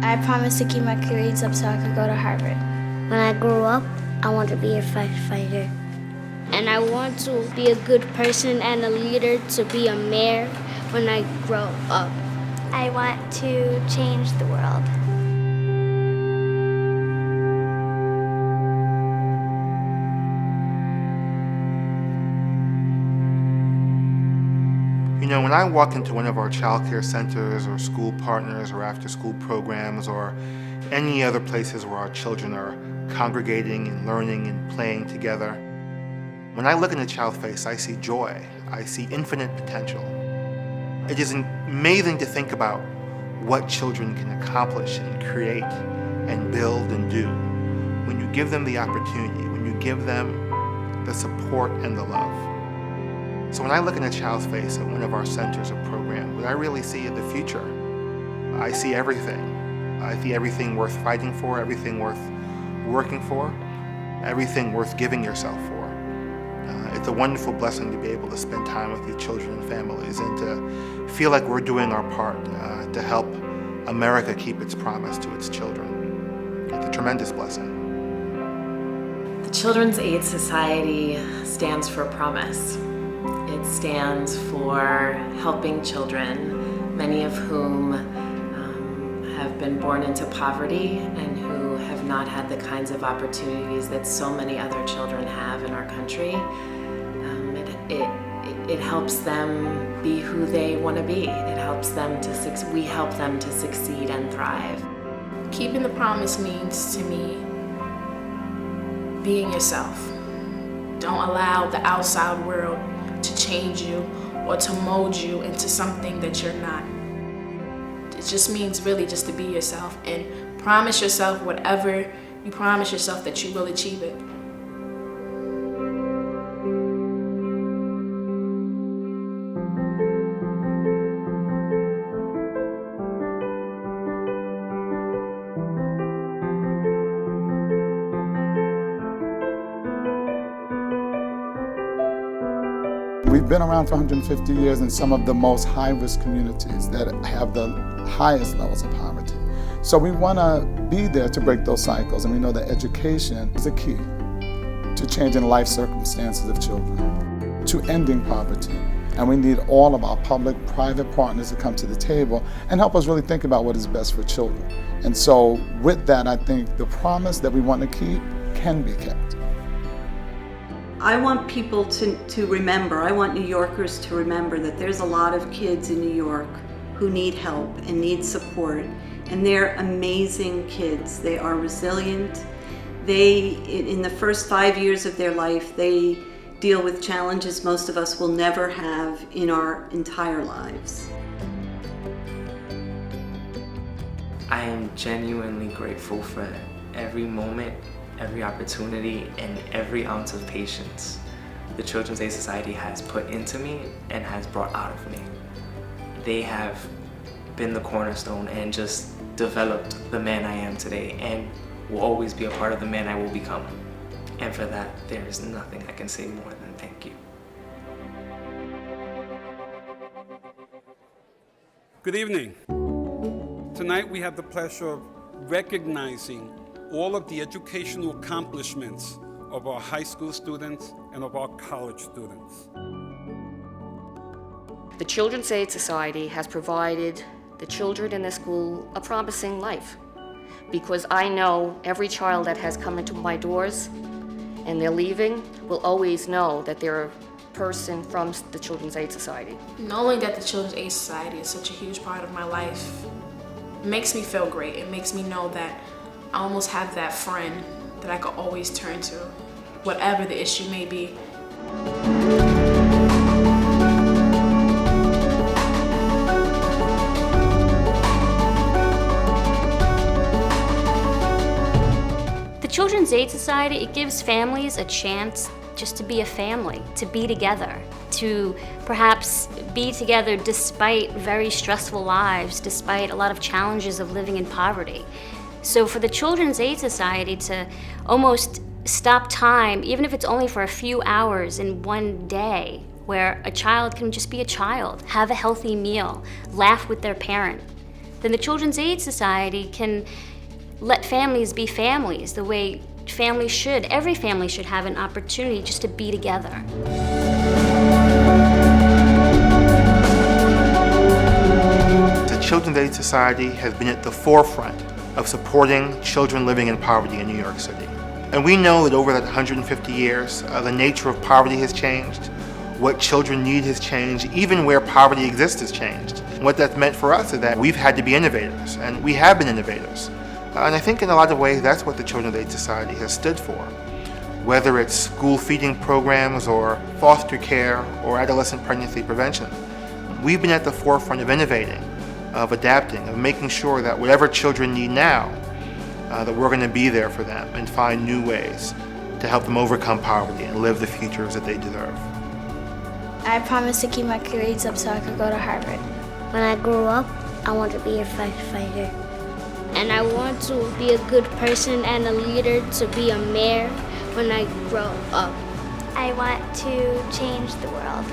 I promise to keep my grades up so I could go to Harvard. When I grow up, I want to be a firefighter. And I want to be a good person and a leader, to be a mayor when I grow up. I want to change the world. You know, when I walk into one of our child care centers or school partners or after-school programs or any other places where our children are congregating and learning and playing together, when I look in a child's face, I see joy. I see infinite potential. It is amazing to think about what children can accomplish and create and build and do when you give them the opportunity, when you give them the support and the love. So when I look in a child's face at one of our centers or programs, what I really see is the future. I see everything. I see everything worth fighting for, everything worth working for, everything worth giving yourself for. It's a wonderful blessing to be able to spend time with your children and families and to feel like we're doing our part to help America keep its promise to its children. It's a tremendous blessing. The Children's Aid Society stands for promise. It stands for helping children, many of whom have been born into poverty and who have not had the kinds of opportunities that so many other children have in our country. It helps them be who they want to be. It helps them to we help them to succeed and thrive. Keeping the promise means to me being yourself. Don't allow the outside world to change you or to mold you into something that you're not. It just means really just to be yourself and promise yourself whatever you promise yourself that you will achieve it. We've been around for 150 years in some of the most high-risk communities that have the highest levels of poverty. So we want to be there to break those cycles, and we know that education is the key to changing the life circumstances of children, to ending poverty. And we need all of our public-private partners to come to the table and help us really think about what is best for children. And so with that, I think the promise that we want to keep can be kept. I want people to remember, I want New Yorkers to remember that there's a lot of kids in New York who need help and need support, and they're amazing kids. They are resilient. In the first 5 years of their life, they deal with challenges most of us will never have in our entire lives. I am genuinely grateful for every moment, every opportunity, and every ounce of patience the Children's Aid Society has put into me and has brought out of me. They have been the cornerstone and just developed the man I am today, and will always be a part of the man I will become. And for that, there is nothing I can say more than thank you. Good evening. Tonight we have the pleasure of recognizing all of the educational accomplishments of our high school students and of our college students. The Children's Aid Society has provided the children in the school a promising life, because I know every child that has come into my doors and they're leaving will always know that they're a person from the Children's Aid Society. Knowing that the Children's Aid Society is such a huge part of my life makes me feel great. It makes me know that I almost have that friend that I could always turn to, whatever the issue may be. The Children's Aid Society, it gives families a chance just to be a family, to be together, to perhaps be together despite very stressful lives, despite a lot of challenges of living in poverty. So for the Children's Aid Society to almost stop time, even if it's only for a few hours in one day, where a child can just be a child, have a healthy meal, laugh with their parent, then the Children's Aid Society can let families be families the way families should. Every family should have an opportunity just to be together. The Children's Aid Society has been at the forefront of supporting children living in poverty in New York City. And we know that over that 150 years, the nature of poverty has changed, what children need has changed, even where poverty exists has changed. And what that's meant for us is that we've had to be innovators, and we have been innovators. And I think in a lot of ways that's what the Children's Aid Society has stood for. Whether it's school feeding programs or foster care or adolescent pregnancy prevention, we've been at the forefront of innovating, of adapting, of making sure that whatever children need now, that we're going to be there for them and find new ways to help them overcome poverty and live the futures that they deserve. I promise to keep my grades up so I could go to Harvard. When I grow up, I want to be a firefighter. And I want to be a good person and a leader to be a mayor when I grow up. I want to change the world.